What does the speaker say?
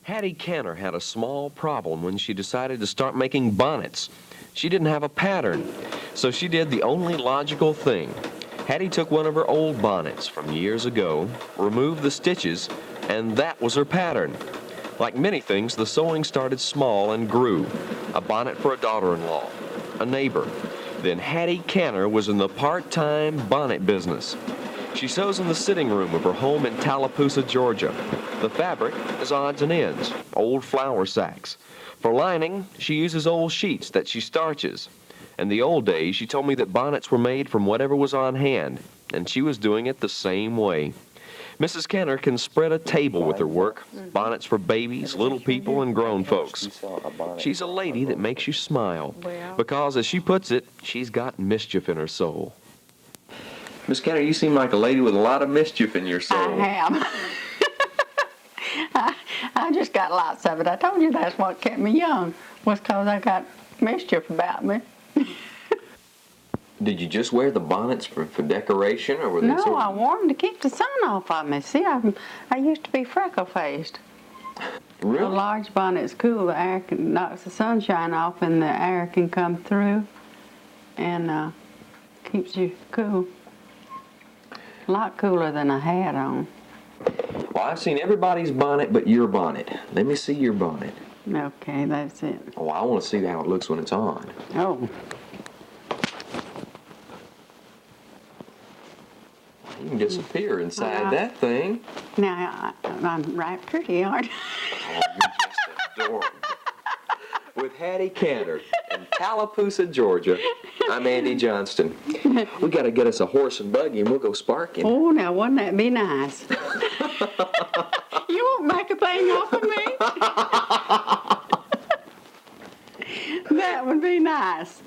Hattie Canter had a small problem when she decided to start making bonnets. She didn't have a pattern, so she did the only logical thing. Hattie took one of her old bonnets from years ago, removed the stitches, and that was her pattern. Like many things, the sewing started small and grew. A bonnet for a daughter-in-law, a neighbor. Then Hattie Canter was in the part-time bonnet business. She sews in the sitting room of her home in Tallapoosa, Georgia. The fabric is odds and ends, old flour sacks. For lining, she uses old sheets that she starches. In the old days, she told me that bonnets were made from whatever was on hand, and she was doing it the same way. Mrs. Canter can spread a table with her work, bonnets for babies, little people, and grown folks. She's a lady that makes you smile, because, as she puts it, she's got mischief in her soul. Miss Canter, you seem like a lady with a lot of mischief in your soul. I am. I just got lots of it. I told you that's what kept me young, was because I got mischief about me. Did you just wear the bonnets for decoration, or were they No, I wore them to keep the sun off of me. See, I used to be freckle-faced. Really? A large bonnet's cool. The air knocks the sunshine off, and the air can come through, and keeps you cool. A lot cooler than a hat on. Well, I've seen everybody's bonnet but your bonnet. Let me see your bonnet. Okay, that's it. Oh, I want to see how it looks when it's on. Oh. You can disappear inside that thing. Now, I'm right pretty, aren't I? Oh, you're just adorable. With Hattie Canter in Tallapoosa, Georgia, I'm Andy Johnston. We got to get us a horse and buggy and we'll go sparking. Oh, now, wouldn't that be nice? You won't make a thing off of me? That would be nice.